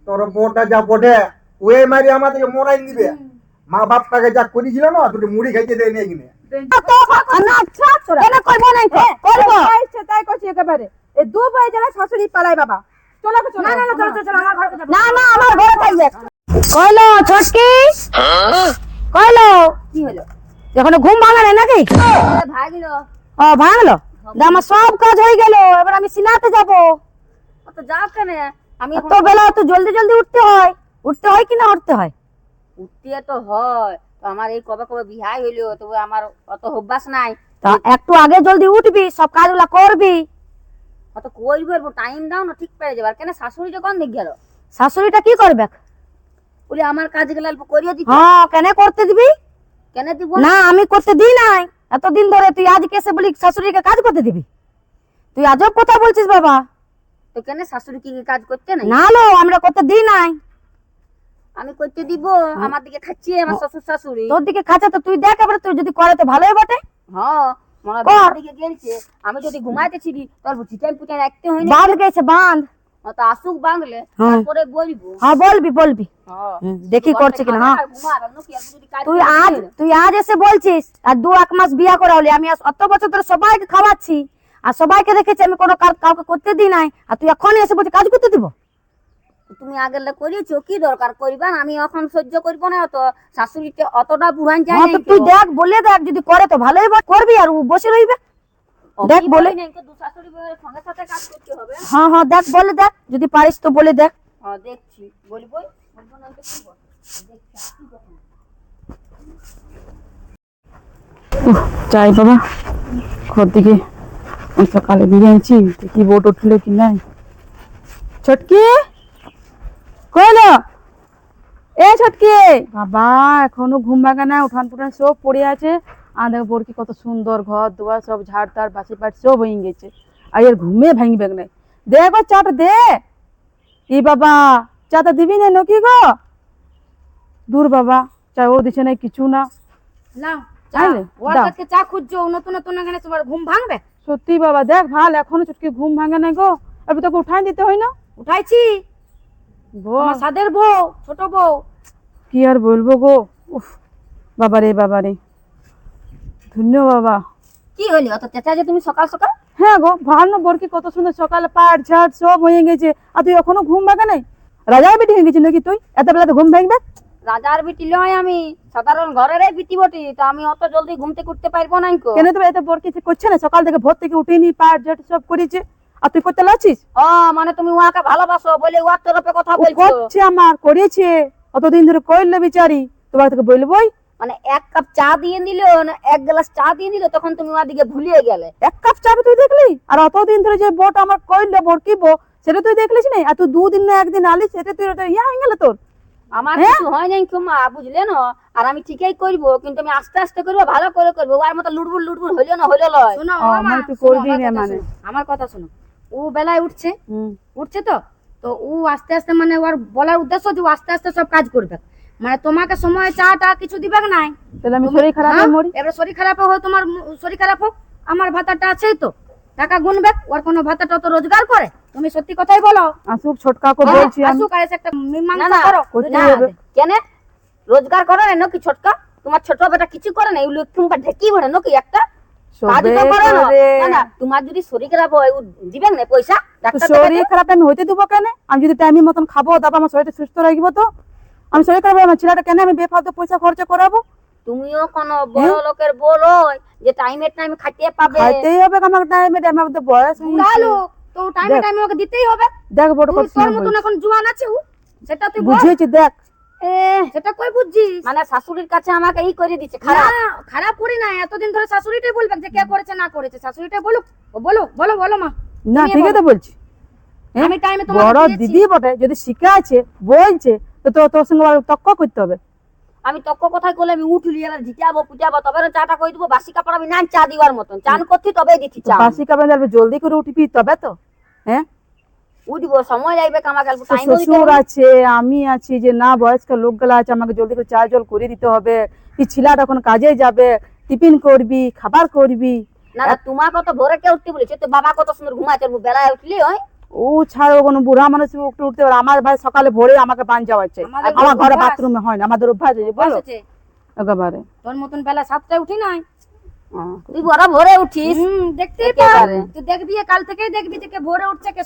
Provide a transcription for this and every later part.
তোর বউটা যা বটে ওই মারি আমাদেরকে মরাই দিবে। মা বাপটাকে যা করেছিল না দুটো মুড়ি খাইতে দেয় নিয়ে কিনে। তাই করছি একেবারে এই দু ভাই যারা শাশুড়ি পালাই বাবা। চলো চলো, না না চলো চলো, আমার ঘরে যাবো। না না আমার ঘরে থাকবে। কইলো ছটকি, কইলো কি হলো? এখনো ঘুম ভাঙা নাই নাকি? ভাগলো। ও ভাঙলো, আমার সব কাজ হয়ে গেল, এবার আমি সিনাতে যাব। তো যাও কেন? আমি তো বেলা তো জলদি জলদি উঠতে হয় কি না উঠতে হয়? উঠতে তো হয়, তো আমার এই কবে কবে বিহাই হইলো, তবে আমার অত অভ্যাস নাই। তা একটু আগে জলদি উঠবি, সব কাজগুলা করবি। অত কই বলবো, টাইম দাও না, ঠিক পেয়ে যাবার। কেন শাশুড়িটা কোন দিক গেল? শাশুড়িটা কি করবে? বলে আমার কাজগুলো অল্প করিয়ে দিতে। হ্যাঁ, কেন করতে দিবি? কেন দিব না আমি করতে দিই নাই এতদিন ধরে, তুই আজ কেসে বলি শাশুড়িকে কাজ করতে দিবি? তুই আজব কথা বলছিস বাবা। তো কেন শাশুড়ি কি কাজ করতে নাই? না লো, আমরা করতে দিই নাই। আমি করতে দিব? আমার দিকে খাচ্ছি আমার শ্বশুর শাশুড়ি। তোর দিকে খাচ্ছে তো তুই দেখ, এবার তুই যদি করে তো ভালোই বটে। হ্যাঁ, মনে হয় দিকে গেলছে। আমি যদি ঘুমাইতেছি তোর চিকেন পুকেন রাখতে হয় না। বাঁধ গেছে বাঁধ। তো আসুক বাঁধলে তারপরে বলবো। হ্যাঁ বলবি। দেখি করছে কিনা। হ্যাঁ তুই আজ এসে বলছিস, আর 2-1 মাস বিয়া করা হলি, আমি অত বছর ধরে সবাইকে খাওয়াচ্ছি আর সবাইকে দেখেছি, আমি কোনো কাউকে করতে দিই নাই, আর তুই এখন এসে বলছিস কাজ করতে দিব? তুমি আগের করিয়েছো, কি দরকার করিবা? আমি এখন সহ্য করবো না। তো শাশুড়িকে অতটা বুঝান যায় না। তুই দেখ, বলে দেখ, যদি করে তো ভালোই করবি, আর ও বসে রইবে। দেখ বলে, হ্যাঁ দেখ বলে দেখ, যদি পারিস তো বলে দেখ। দেখছি বলবই। যাই বাবা, ঘর দিকে সকালে বেরিয়েছি, দেখি বোট উঠলো কি নাই। ছটকি কইলো, এ ছটকি বাবা, এখনো ঘুম ভাঙে না, উঠান পুঠান সব পড়ে আছে। আর দেখো বোর কি কত সুন্দর ঘর দুয়ার, সব ঝাড় তার বাসি পাট সব হয়ে গেছে, আর এর ঘুমে ভাঙবে নাই। দেখো চাটা দে। ই বাবা, চাটা দিবি না নাকি গো? দূর বাবা, চা ও দিছে না কিছু না। চা খুঁজছো, নতুন নতুন এখানে তোমার ঘুম ভাঙবে? সত্যি বাবা, দেখ ভাল এখনো চুটকি ঘুম ভাঙে নাই গো। এবার তোকে উঠাই দিতে হয় না? উঠাইছি, আমার সাদের বউ, ছোট বউ। কি আর বলবো গো, উফ বাবারে ধন্য বাবা। কি হলি অত চেঁচা যে তুমি সকাল সকাল? হ্যাঁ গো, ভালো বোর কি কত সুন্দর সকালে পাট ঝাট সব হয়ে গেছে, আর তুই এখনো ঘুম ভাঙে নাই? রাজার বেটি হয়ে গেছে নাকি তুই? এত বেলা তো ঘুম ভাঙবে? রাজার বিটি লয়, আমি সাধারণ ঘরের বিটি বটি, তো আমি অত জলদি ঘুমতে করতে পারবো না। কেন তুমি এত বোর কিছু করছে না? সকাল থেকে ভোর থেকে উঠিনি, পাট ঝাট সব করেছে, আর তুই করতে লাগছিস? ও মানে তুমি ওয়াকে ভালোবাসো বলে ওয়ার তরফে কথা বলছো? করছে, আমার করেছে অতদিন ধরে, করলে বিচারি তোমার থেকে বলবোই। মানে 1 কাপ চা দিয়ে দিল না 1 গ্লাস চা দিয়ে দিল, তখন তুমি ওর দিকে ভুলিয়ে গেলে। 1 কাপ চা তুই দেখলি? আর অতদিন ধরে যে বোট আমার কইলো বরকিবো, সেটা তুই দেখলিস না? আর তুই 2 দিন না 1 দিন আলি, সেটা তুই ইয়া হয়ে গেল তোর। আমার কিছু হয় নাই মা, বুঝলে না? আর আমি ঠিকই করবো, কিন্তু আমি আস্তে আস্তে করবো, ভালো করে করবো। ওর মতো লুড়বুড় হইলো না, হইলো লয়। শোনো তুই করবি না মানে? আমার কথা শোনো, ও বেলায় উঠছে তো তো ও আস্তে আস্তে, মানে ওর বলার উদ্দেশ্য যে ও আস্তে আস্তে সব কাজ করবে, মানে তোমাকে সময় চাটা কিছু দিবে নাই। তাহলে আমি শরীর খারাপ হয়ে মরি? এবার শরীর খারাপ হোক, তোমার শরীর খারাপ হোক, আমার ভাতাটা আছেই তো, টাকা গুনবে। ওর কোনো ভাতাটা তো রোজগার করে? তুমি সত্যি কথাই বলো। আসুক ছোটকাকে বলছি আমি। আসুক, আর একটা মীমাংসা করো। কেন রোজগার করে না নাকি ছোটকা? তোমার ছোট বেটা কিছু করে না? এগুলো তুমি ঢেকি ভরে নাকি একটা কাজ তো করে না? না তোমার যদি শরীর খারাপ হয় দিবেন না পয়সা? শরীর খারাপ আমি হইতে দেবো কেন? আমি যদি টাইমের মতন খাবো দাবো, আমার শরীরটা সুস্থ রাখবো, তো আমি শরীর খারাপ আমার ছেলেটা কেন আমি বেফালতু পয়সা খরচা করাবো? তুমিও কোন বড় লোকের বল যে টাইমে টাইম খাইতে পাবে? খাইতেই হবে আমার টাইমে টাইমে, আমাদের বয়স হলো তো টাইমে টাইমে ওকে দিতেই হবে। দেখ বড় কথা, তোর মতন এখন জুয়ান আছে ও, সেটা তুই বুঝেছি। দেখ সেটা কই বুঝছিস? মানে শাশুড়ির কাছে আমাকে এই করে দিচ্ছে খারাপ? খারাপ করি না, এতদিন ধরে শাশুড়িটাই বলবে যে কে করেছে না করেছে, শাশুড়িটাই বলুক। বলো মা। না ঠিক আছে বলছি, আমি টাইমে তোমাকে বড় দিদি বটে, যদি শিখে আছে বলছে তো তোর সঙ্গে তক্ক করতে হবে। আমি তক্ক কথাই করলে আমি উঠলি আর ঝিটাবো পুটাবো, তবে চাটা কই দেবো। বাসি কাপড় আমি না চা দিবার মতন চান করছি, তবে দিচ্ছি চা। বাসি কাপড় যাবে জলদি করে উঠবি তবে তো। হ্যাঁ উঠবো, সময় লাগবে, আমাকে টাইম শ্বশুর আছে, আমি আছি, যে না বয়স্ক লোকগুলা আছে, আমাকে জলদি করে চা জল করে দিতে হবে। তুই ছেলেটা এখন কাজে যাবে, টিফিন করবি, খাবার করবি। না তোমাকে তো ভোরে কে উঠতে বলেছে? তো বাবা কত সুন্দর ঘুমাচ্ছে, বেলায় উঠলি হয় ও ছাড়ো কোনো বুড়া মানুষ উঠতে উঠতে পারে। আমার ভাই সকালে ভোরে আমাকে বান যাওয়াচ্ছে, আমাদের আমার ঘরে অভ্যাস। বাথরুমে হয় না, আমাদের অভ্যাস আছে বলো আছে। একেবারে। তোর মতন বেলা 7টায় উঠি নাই। তুই বড় ভোরে উঠিস। দেখতেই একেবারে। পার। তুই দেখবি কাল থেকেই দেখবি যে কে ভোরে উঠছে কে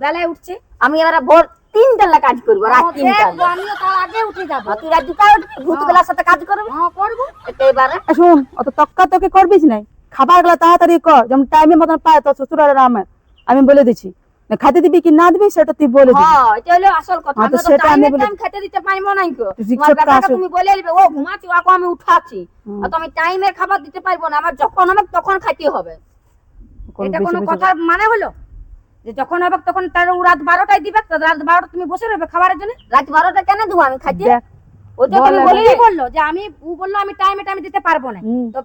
বেলায় উঠছে। আমি এবারে ভোর 3টার কাজ করবো, রাত 3টার। দেখবো, আমিও তার আগে উঠে যাবো। তুই রাত 2টায় ভূতবেলার সাথে কাজ করবি করবো। একেবারে। শুন অত তক্কা তকে করবিস নাই, খাবার গুলা তাড়াতাড়ি কর, যেমন টাইমের মতন পায় তোর শ্বশুর আর আমার। আমি বলে দিচ্ছি, না খাইতে দিবি কি না দিবি সেটা তুই বলে দিবি। হ্যাঁ, এটা হলো আসল কথা। হ্যাঁ, তো আমরা তো সেটা আমি টাইমে বলে- টাইম খেতে দিতে পারবো না কো। তুই তোমার শিক্ষক বেটাকে আসো। তুমি বলে দিবে ও ঘুমাচ্ছি, ওকে আমি উঠাচ্ছি। আর তুমি টাইমের খাবার দিতে পারবো না, আমার যখন হবে তখন খাইতে হবে। এটা বেশি কোনো বেশি কথা মানে হলো যে যখন হবে তখন তার ও রাত 12টায় দিবে, তো রাত 12টা তুমি বসে রইবে খাবারের জন্য। রাত 12টা কেন দেবো আমি খাইতে? দেখ, ওটা তুমি বলে বলে বলেই বললো যে ও বললো আমি টাইমে টাইমে দিতে পারবো না। হুম। তো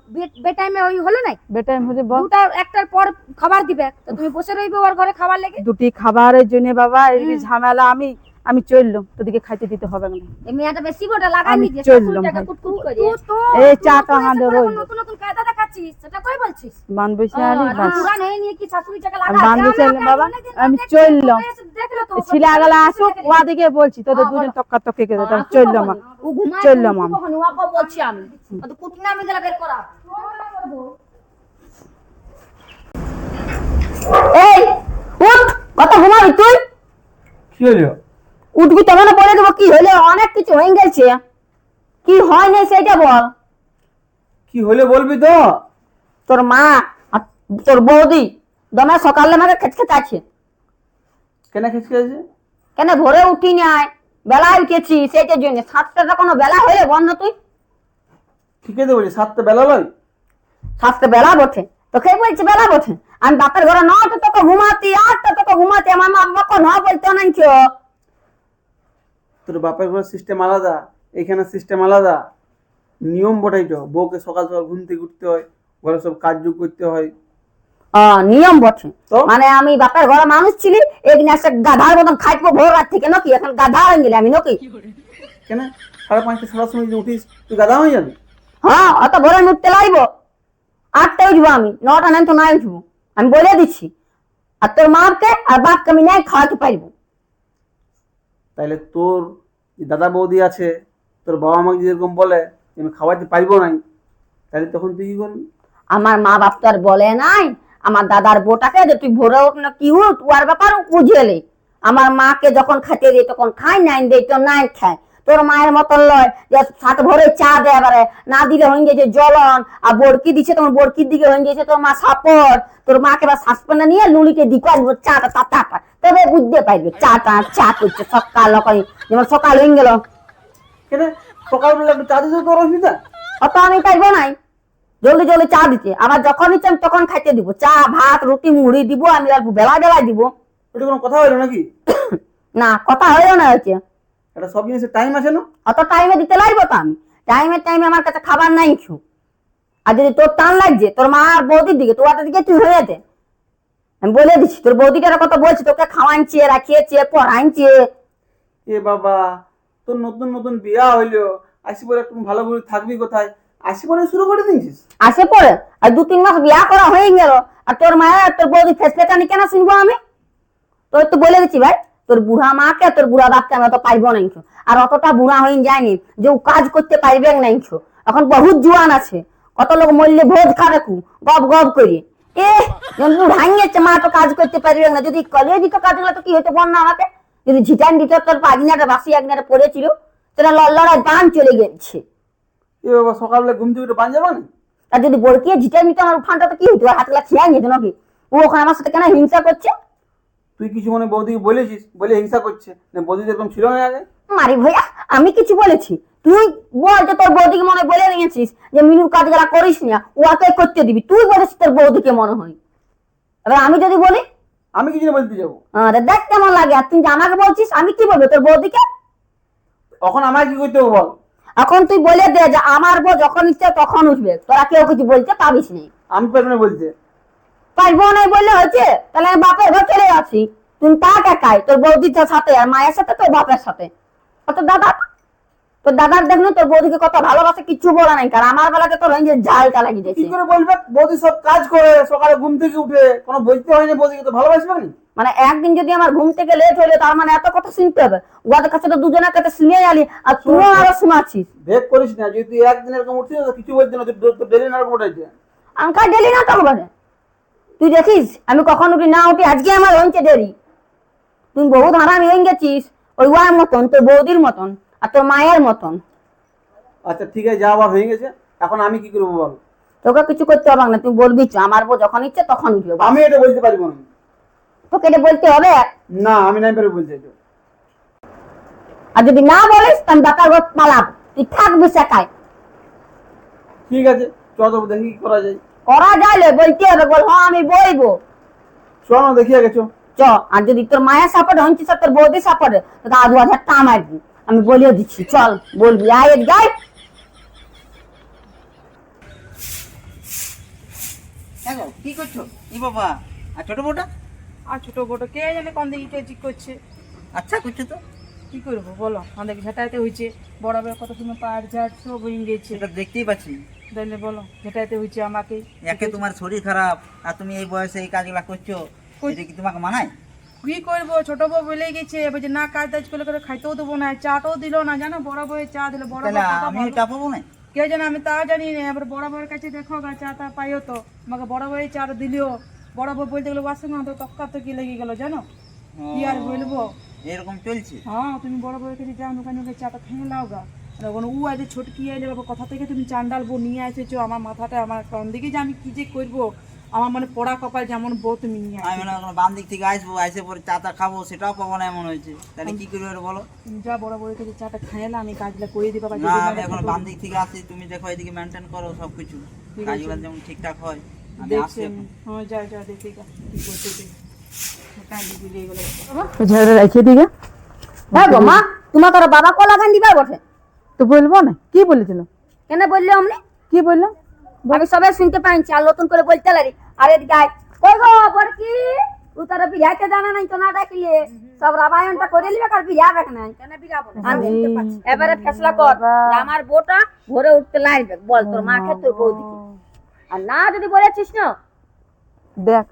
বে টাইমে ওই হলো না, বেটাই হলে বল। 2টা 1টার পর খাবার দিবে, তো তুমি বসে রইবে ওর ঘরে খাবার লেগে। দুটি খাবারের জন্য বাবা এই ঝামেলা। আমি চললাম, তোদিকে খাইতে দিতে হবে না। এই মেয়েটা বেশি বড় লাগাই আমি নিয়ে চললাম শাশুড়িটাকে ভাই। কুটকুট করে। এই তুই চাটা নতুন আমাদের এসে রইলো। নতুন নতুন কায়দা দেখাচ্ছিস, সেটা কই বলছিস? বান বসে আলি বাস। পুরান এই নিয়ে কি শাশুড়িটাকে আমি লাগা? বান বসে আলি বাবা, আমি চললাম। দেখলো তো ছেলে আগলা আসুক, ওদিকে বলছি তোদের দুজন তক্কা তক্কে কে তাহলে চললাম। ও ঘুমায়, চললাম তুমি আমি। কখন ওকে বলছি আমি। তো কুটনা আমি গেলা বের করা। এই উঠ, কত ঘুমাবি তুই? কি হলো? উঠবি তবে না বলে দেবো কি হলো। অনেক কিছু হয়ে গেছে, কি হয় না সেটা বল। কি হলে বলবি তো? তোর মা আর তোর বৌদি দমে সকালে আমাকে খেচখেচ আছে। কেন খিচকে আছে? কেন ভোরে উঠি নাই, বেলায় উঠেছি সেটার জন্য। 7টা কোনো বেলা হলে বন্ধ তুই। ঠিক আছে বলি 7টা বেলা লয়। 7টা বেলা বটে, তোকে বলছি বেলা বটে। আমি বাপের ঘরে 9টা তোকে ঘুমাতি, 8টা তোকে ঘুমাতি। আমার মা বাবা না বলতো না কেউ। তোর বাপের ঘরের সিস্টেম আলাদা, এখানে সিস্টেম আলাদা। নিয়ম বটাই তো, বউকে সকাল সকাল ঘুম থেকে উঠতে হয়, ঘরে সব কাজ করতে হয়। নিয়ম বটে। তো? মানে আমি বাপের ঘরে মানুষ ছিলি, একদিন এসে গাধার মতন খাইবো ভোর রাত থেকে নাকি? এখন গাধা হয়ে গেলে আমি নাকি? কেন 5:30 6টার সময় যদি উঠিস তুই গাদা হয়ে যাবি? হ্যাঁ, অত ভোরে উঠতে লাগবো? 8টায় উঠবো আমি, 9টা নাই তো নাই উঠবো। আমি বলে দিচ্ছি। আর তোর মাকে আর বাপকে আমি নাই খাওয়াতে পারবো। তাইলে তোর যে দাদা বৌদি আছে, তোর বাবা মাকে যেরকম বলে যে আমি খাওয়াতে পারবো নাই, তাহলে তখন তুই কি করবি? আমার মা বাপ তো আর বলে নাই আমার দাদার বউটাকে যে তুই ভোরে উঠ না কি উঠ, ওর ব্যাপার বুঝেলে। আমার মাকে যখন খাইতে দিই তখন খাই, নাই দেই তো নাই খায়। তোর মায়ের মতন লয় যে 7 ভোরে চা দেয়, এবারে না দিলে হয়ে গেছে জ্বলন। আর বড়কি দিচ্ছে তোমার বড়কির দিকে হয়ে গেছে তোর মা সাপড়। তোর মাকে এবার সাসপেন্ডে নিয়ে লুলিকে দিকে আসবো চাটা চাটা, তবে বুঝতে পারবে চাটা চা করছে সকাল করে। যেমন সকাল হয়ে গেল, কেন সকালবেলা একটু চা দিতে তোর অসুবিধা? অত আমি পারবো নাই জলদি জলদি চা দিতে। আবার যখন ইচ্ছে আমি তখন খাইতে দিব, চা ভাত রুটি মুড়ি দিব আমি, আর বেলা বেলায় দিব। এটা কোনো কথা হলো নাকি? না, কথা হইলো না হচ্ছে। এটা সব জিনিসের টাইম আছে না? অত টাইমে দিতে লাগবো তো আমি? টাইমে আমার কাছে খাবার নাই কিছু। আর যদি তোর টান লাগছে তোর মা আর বৌদির দিকে, তোর দিকে তুই হয়ে যেতে। আমি বলে দিচ্ছি, তোর বৌদিটার কথা বলছি, তোকে খাওয়াইছে রাখিয়েছে পড়াইছে। এ বাবা, তোর নতুন নতুন বিয়া হইলো, আসি পরে একটু ভালো করে থাকবি কোথায়? আসি পরে শুরু করে দিয়েছিস? আসে পরে আর 2-3 মাস বিয়া করা হয়ে গেল, আর তোর মায়ের আর তোর বৌদি ফেসলেটানি কেন শুনবো আমি? তোর তো বলে দিচ্ছি ভাই, তোর বুড়া মাকে তোর বুড়া বাপকে আমি অত পাইবো না। আর অতটা বুড়া হয়ে যায়নি যে ও কাজ করতে পারবে না। এখন বহুত জোয়ান আছে, কত লোক মরলে ভোজ খাবে কু গপ গপ করে। ভাঙিয়েছে মা তো কাজ করতে পারবে না। যদি কলেজ দিত কাজগুলো তো কি হতো বল না আমাকে? যদি ঝিটান দিত তোর পাজিনাটা বাসি একদিনে পড়েছিল, সেটা লড়াই গান চলে গেছে। এ বাবা, সকালবেলা ঘুম থেকে উঠে বান যাবা না? আর যদি বড়কিয়ে ঝিটান দিত আমার উঠানটা তো কি হতো? হাতগুলা খেয়ে নিত নাকি? ও ওখানে আমার সাথে কেন হিংসা করছে? তুই কিছু মনে বৌদিকে বলেছিস বলে হিংসা করছে না? বৌদি এরকম ছিল না আগে? মারি ভাইয়া, আমি কিছু বলেছি? তুই বল যে তোর বৌদিকে মনে বলে নিয়েছিস যে মিনুর কাজগুলা করিস না, ওকে করতে দিবি। তুই বলেছিস তোর বৌদিকে মনে হয়। এবার আমি যদি বলি, আমি কিছু বলতে যাবো? আরে দেখ কেমন লাগে। আর তুই যে আমাকে বলছিস, আমি কি বলবো তোর বৌদিকে? এখন আমায় কি করতে হবে বল? এখন তুই বলে দে যে আমার বউ যখন ইচ্ছে তখন উঠবে, তোরা কেউ কিছু বলতে পাবিস না। আমি পারবো না বলতে? পারবো না বললে হয়েছে? তাহলে আমি বাপের ঘর চলে যাচ্ছি। তুই তা একাই তোর বৌদির সাথে আর মায়ের সাথে তোর বাপের সাথে। অত দাদা তোর দাদার দেখলো তোর বৌদিকে কত ভালোবাসে, কিচ্ছু বলা নাই, কারণ আমার বেলাতে তোর যে ঝালটা লাগি কি যাচ্ছে। করে বলবে? বৌদি সব কাজ করে, সকালে ঘুম থেকে উঠে, কোনো বলতে হয়নি বৌদিকে, তো ভালোবাসবে না? মানে একদিন যদি আমার ঘুম থেকে লেট হইলো তার মানে এত কথা শুনতে হবে? ওদের কাছে তো দুজনের কাছে শুনে আলি, আর তুইও আরো শোনাচ্ছিস। ভেদ করিস না, যদি তুই একদিন এরকম উঠছিস তো কিছু বলছি না, তোর ডেলি নাটক ওটাইছে। আমি কাজ ডেলি না তো হবে, তুই দেখিস আমি কখন উঠি না উঠি, আজকে আমার হয়েছে দেরি। তুই বহুত হারামি হয়ে গেছিস, ওই ওয়ার মতন, তোর বৌদির মতন আর তোর মায়ের মতন। আচ্ছা ঠিক আছে, যা আবার হয়ে গেছে, এখন আমি কি করবো বল? তোকে কিছু করতে হবে না, তুই বলবি তো, আমার বউ যখন ইচ্ছে তখন উঠবে। আমি এটা বলতে পারবো না। তোকে এটা বলতে হবে? না, আমি নাই পারবো বলতে এটা। আর যদি না বলিস তাহলে বাতার গোত পালাব, তুই থাকবি শেখায়। ঠিক আছে, চল তো দেখি কি করা যায়। করা যাইলে বলতে হবে, বল হ্যাঁ আমি বলবো। চল না দেখি আগে, চল। চ, আর যদি তোর মায়ের সাপোর্ট হচ্ছে তোর বৌদি সাপোর্ট, তো 10,000 টাকা মারবি, আমি বলিও দিচ্ছি। চল বলবি, আয় গাই। হ্যাঁ গো, কি করছো? ই বাবা, আর ছোট বউটা? আর ছোট বড় কে জানে কোন দিকে কে ঠিক করছে। আচ্ছা করছো তো, কি করবো বলো, আমাদের ঝাঁটাইতে হয়েছে, বড় বড় কত সময় পাট ঝাট সব হয়ে গেছে। সেটা দেখতেই পাচ্ছি। তাহলে বলো, ঝাঁটাইতে হয়েছে আমাকে। একে তোমার শরীর খারাপ, আর তুমি এই বয়সে এই কাজগুলা করছো, এটা কি তোমাকে মানায়? কি করবো, ছোট বউ বলে গেছে বলছে না কাজ টাজ করলে করে খাইতেও দেবো না, চাটাও দিল না, জানো বড় বউয়ের চা দিল। বড় তাহলে বউ কথা আমি বলবো। এটা পাবো না? কে জানে, আমি তা জানি না। এবার বড় বউয়ের কাছে দেখো গা, চা টা পাইও তো, আমাকে বড় বউয়ের চা দিলিও। বড় বউ বলতে গেলো ওর সঙ্গে আমাদের তক্কা তো কি লেগে গেল জানো, কি আর বলবো। এরকম চলছে? হ্যাঁ, তুমি বড় বউয়ের কাছে যাও, ওখানে ওকে চাটা খেয়ে নাও গা। ও আজ ছোটকি আইলে বাবা, কথা থেকে তুমি চান্ডাল বউ নিয়ে এসেছো, আমার মাথাটা আমার কোন দিকে যে আমি কি যে করবো, আমার মানে পোড়া কপাল যেমন বউ তুমি নিয়ে আমি আসো। মনে বাম দিক থেকে আসবো, আসে পরে চাটা খাবো, সেটাও পাবো না এমন হয়েছে। তাহলে কি করবো এটা বলো? তুমি যা বড় বউয়ের কাছে চাটা খেয়ে না, আমি কাজগুলো করে দিই বাবা। না, আমি এখন বাম দিক থেকে আসি, তুমি দেখো এদিকে মেনটেন করো সবকিছু, কাজগুলো যেমন ঠিকঠাক হয়। আমি আসছি এখন। হ্যাঁ, যা যা দেখি গা, কি করতে তুই। ঝেড়ে রেখে দিকে হ্যাঁ গো মা, তোমার তোর বাবা কলা গান দিবার বসে, তো বলবো না, কি বলেছিল? কেন বললে অমনি? কি বললো? আমি সবাই শুনতে পাইছি, আর নতুন করে বলতে লাগি, আরে গাই কই গো বড়কি, ও তার বিয়াতে জানা নাই তো, না ডাকলে সব রামায়ণটা করে নিবে, কার বিয়া দেখ নাই কেন বিয়াবো না। এবারে ফেসলা কর যে আমার বউটা ভোরে উঠতে লাগবে, বল তোর মাকে তোর বৌদিকে। আর না যদি বলেছিস না, দেখ,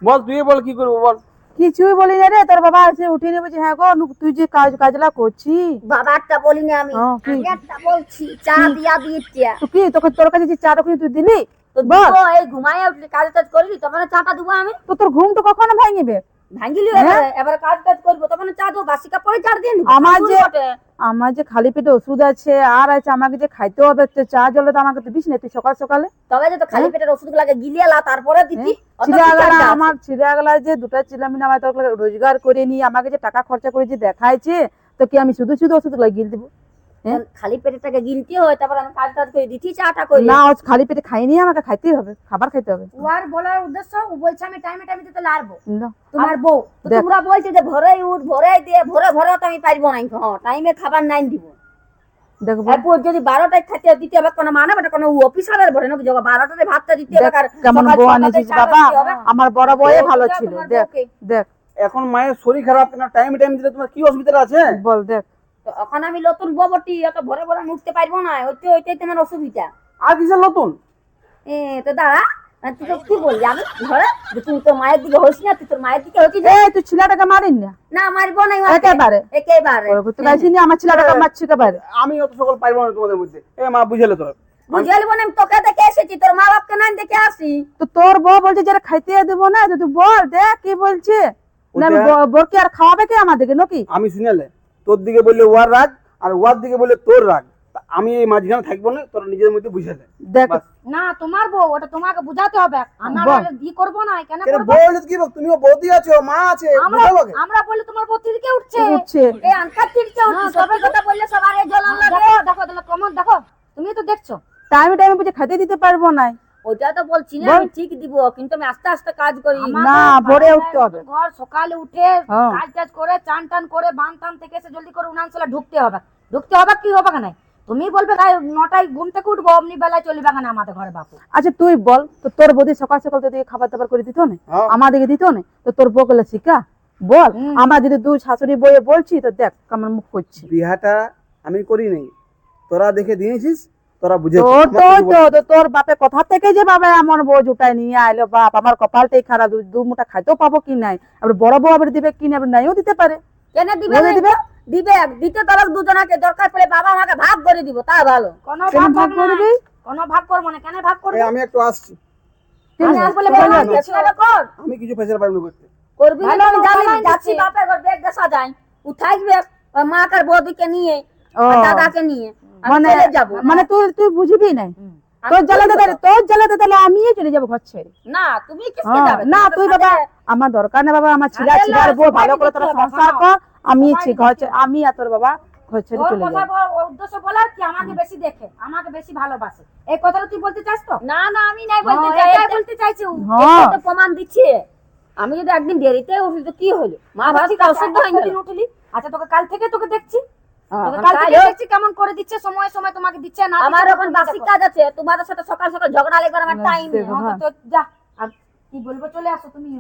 বল, তুই বল কি করবো বল। কিছুই বলি না রে, তোর বাবা আছে উঠে নেবে যে হ্যাঁ গো তুই যে কাজলা করছি। বাবারটা বলিনি আমি, হ্যাঁ, কি? আমি একটা বলছি, চা দিয়া দিয়েছে তো কি তোকে, তোর কাছে যে চা রকম তুই দিলি, তো দিব, এই ঘুমাইয়া উঠলি কাজ টাজ করবি তখন চাটা দেবো আমি। তো তোর ঘুমটা কখনো ভাঙিবে? ভাঙ্গিলি এবার কাজ টাজ করবো তখন চা দেবো, বাসি কাপড়ে চা দিয়ে দিবো। আমার যে খালি পেটে ওষুধ আছে আর আছে, আমাকে যে খাইতে হবে, তো চা জলে তো আমাকে তো দিস না তুই সকাল সকালে। তবে যে তো খালি পেটের ওষুধ গুলাকে গিলিয়ালা তারপরে দিতি। আমার ছিড়াগলা যে দুটা ছিলামিনা আমার তোকে রোজগার করে নিয়ে আমাকে যে টাকা খরচা করে যে দেখাইছে, তো কি আমি শুধু শুধু ওষুধ গিল দিব? খালি পেটেটাকে গিলতে হয়, তারপর আমি কাজ টাজ করে দিচ্ছি, চাটা করি না, ও খালি পেটে খাইনি, আমাকে খাইতেই হবে, খাবার খাইতে হবে। ওর বলার উদ্দেশ্য, ও বলছে আমি টাইমে টাইমে দিতে লারবো না, তোমার বউ। তো তোমরা বলছো যে ভোরে উঠ, ভোরে দিয়ে, ভোরে ভোরে তো আমি পারবো না, হ্যাঁ টাইমে খাবার নাই দিব। দেখবো এরপর যদি 12টায় খেতে দিতে হবে, কোনো মানে বেটা কোনো অফিসারের বটে নাকি, 12টাতে ভাতটা দিতে হবে, আর কেমন সকাল বউ 6টাতে আনেছিস চাটা বাবা, দিতে হবে। আমার বড় বউয়ে ভালো বউ ছিল। তোমার দেখ বউকে। দেখ, এখন মায়ের শরীর খারাপ, কেন টাইম টাইম দিলে তোমার কি অসুবিধা আছে? বল দেখ। তো এখন আমি নতুন ববটি, অত ভোরে ভোরে আমি উঠতে পারবো না, ওইটাই তোমার অসুবিধা। আর কিসের নতুন? তো দাঁড়া, তুই তো কি বললি আমি ধরে যে তুই তোর মায়ের দিকে হইস না, তুই তোর মায়ের দিকে হচ্ছিস। এই তুই ছেলেটাকে মারিন না না মারবো না, একেবারে। একেবারে তুই গাইছিস আমার ছেলেটাকে মারছি একেবারে। আমি অত সকল পারবো না তোমাদের মধ্যে। এ মা, বুঝালে তোর বুঝলি বোন, আমি তোকে দেখে এসেছি, তোর মা বাপকে না দেখে আসি। তো তোর বউ বলছে যারা খাইতে দেবো না, তো তুই বল দেখ কি বলছে। না বরকে আর খাওয়াবে কে আমাদেরকে নাকি? আমি শুনালে তোর দিকে বললে ওয়ার রাগ, আর ওয়ার দিকে বললে তোর রাগ। তা আমি এই মাঝখানে থাকবো না, তোর নিজের মধ্যে বুঝে দে। দেখ বাস। না তোমার বউ, ওটা তোমাকে বুঝাতে হবে। আমরা বল। বলে দি করবো না, কেন কেন করবো? বউলে কি বল, তুমিও বৌদি আছো, মা আছে, আমরা বুঝাবো কে? আমরা বললে তোমার বউ তিরকে উঠছে। উঠছে। এই আনকার তিরকে উঠছি, সবার কথা বললে সবার এই জ্বলন লাগে। দেখো দেখো দেখো কেমন, দেখো তুমি তো দেখছো। টাইমে টাইমে বুঝে খাইতে দিতে পারবো না। ওইটা তো বলছি না, আমি ঠিক দিব, কিন্তু আমি আস্তে আস্তে কাজ করি। না, ভোরে উঠতে হবে। ঘর সকালে উঠে হ্যাঁ। কাজ টাজ করে চান টান করে বান টান থেকে এসে জলদি করে উনানসলা ঢুকতে হবে। ঢুকতে হবে কি হবে কেন? তুমি বলবে গায়ে 9টায় ঘুম থেকে উঠবো, অমনি বেলায় চলবে কেন আমাদের ঘরে বাপু? আচ্ছা তুই বল, তো তোর বৌদি সকাল সকাল তোর দিকে খাবার দাবার করে দিত না, হ্যাঁ। আমাদেরকে দিত না, তো তোর বউ গুলো শিখা বল। আমরা যদি দুই শাশুড়ি বইয়ে বলছি, তো দেখ কেমন মুখ করছি। বিহাটা আমি করি নাই, তোরা দেখে দিয়েছিস, তোরা বুঝে তোর বাপে কথা থেকে যে বাবা এমন বউ জুটাই নিয়ে আইলো, বাপ আমার কপালটাই খারাপ, দু মুঠা খাইতেও পাবো কি নাই, আবার বড় বউ আবার দিবে কি না, আবার নাইও দিতে পারে। কেন দিবে বলে না? দিবে? দিবে, দিতে তরক দুজনাকে দরকার পড়ে বাবা আমাকে ভাগ করে দিব, তা ভালো। কোনো কেন ভাগ ভাগ করবে করবি? কোনো ভাগ করবো না, কেন ভাগ করবে? আমি একটু আসছি, আমি আসলে বলবো ফেসলা কর আমি কিছু ফেসলা পারবো না করতে। করবি না, ভালো, আমি জানি ভালো যাচ্ছি দিচ্ছি। বাপের ঘর বেগ দেশা যায়, উঠাইবে মা কার বৌদিকে নিয়ে ও, আর দাদাকে নিয়ে আমি মানে চলে যাব। মানে তুই বুঝবি নাই, তোর জ্বালাতে তাহলে আমিই চলে যাবো ঘর ছেড়ে। না তুমি কিসকে হ্যাঁ, যাবে? না তুমি তো তুই সাথে- বাবা, আমার দরকার নেই বাবা, আমার ছিলা আরে ছিলার না, বউ ভালো সবাই করে তোরা দিতে হবে, সংসার হ্যাঁ। কর, আমি সবাই ঘর দিতে হবে। আমি আর তোর বাবা ঘর ছেড়ে ওর চলে কথা যাবো। ওর উদ্দেশ্য বলা কি আমাকে বেশি দেখে, আমাকে বেশি ভালোবাসে, এই কথাটা তুই বলতে চাস তো? না না আমি নাই বলতে হ্যাঁ, চাই, এটাই এটা- বলতে চাইছি ও। হ্যাঁ এটা তো প্রমাণ দিচ্ছে। আমি যদি একদিন দেরিতে উঠি তো কি হলো? মা ঠিক ভাবছি আছে, অসুস্থ হয়ে একদিন উঠলি। আচ্ছা তোকে কাল থেকে তোকে দেখছি, তোকে এখন কাল কাল থেকে হোক। দেখছি কেমন করে দিচ্ছে, সময় সময় তোমাকে দিচ্ছে না আমার দিচ্ছে, এখন তুমি বাসি দেখো। কাজ আছে, তোমাদের সাথে সকাল সকাল ঝগড়া লেগে আমার টাইম নেই। দেখো, হ্যাঁ, তো যা, আর কি বলবো, চলে আসো তুমি।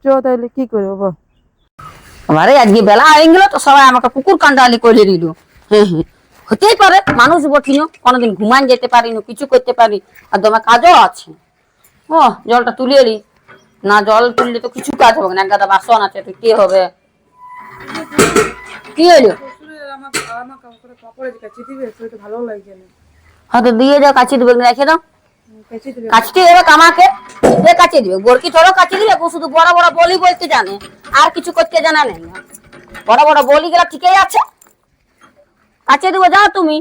চো তাহলে কি করবো বল? আমারে আজকে বেলা হয়ে গেল তো সবাই আমাকে কুকুর কান্ডালি করে দিল। হতেই পারে, মানুষ বটিনো, কোনোদিন ঘুমান যেতে পারি না, কিছু করতে পারি, আর তোমার কাজও আছে। ও জলটা তুলে এলি না, জল তুললে তো কিছু কাজ হবে না, এক গাদা বাসন আছে, তো কি হবে? কি হলো? হয়তো দিয়ে যাও, কাছি দেবে, রেখে দাও। কাছটি এবার কামাকে যে কাছে দিবে, বরকি ধরো কাছে দিবে, ও শুধু বড় বড় বলি বলতে জানে, আর কিছু করতে জানা নেই। বড় বড় বলি গুলা ঠিকই আছে, কাছে দেবো, যাও তুমি।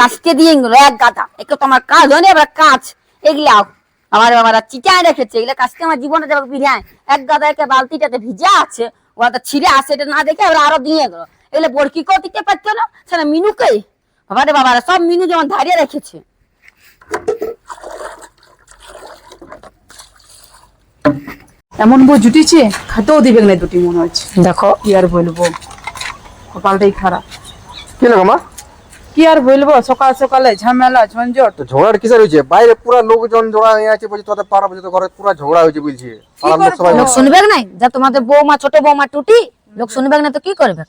কাছকে দিয়ে গেলো এক গাদা, একটু তোমার কাজ হয়নি, এবার কাজ এগুলাও আমার বাবারা চিটায় রেখেছে, এগুলা কাছকে আমার জীবনে যাবে বিরিয়ানি, এক গাদা একে বালতিটাতে ভিজা আছে, ওরা তো ছিঁড়ে আসে, এটা না দেখে ওরা আরো দিয়ে গেলো। এগুলো বরকি কেউ দিতে পারতো না, সেটা মিনুকে বাবারে বাবারা সব মিনু যেমন ধারিয়ে রেখেছে। এমন বউ জুটিছে, খাতেও দিবে না দুটি মনে হচ্ছে। দেখো কি আর বলবো, কপালটাই খারাপ। কি লাগো মা? কি আর বলবো, সকাল সকালে ঝামেলা ঝঞ্ঝট। তো ঝগড়ার কিসের হয়েছে? বাইরে পুরা লোকজন জড়া হয়ে আছে, বলছে তোদের পাড়া পর্যন্ত ঘরে পুরা ঝগড়া হয়েছে বলছে। পাড়ার লোক সবাই লোক শুনবে নাই, যা তোমাদের বৌমা ছোট বৌমা টুটি, লোক শুনবে না তো কি করবে?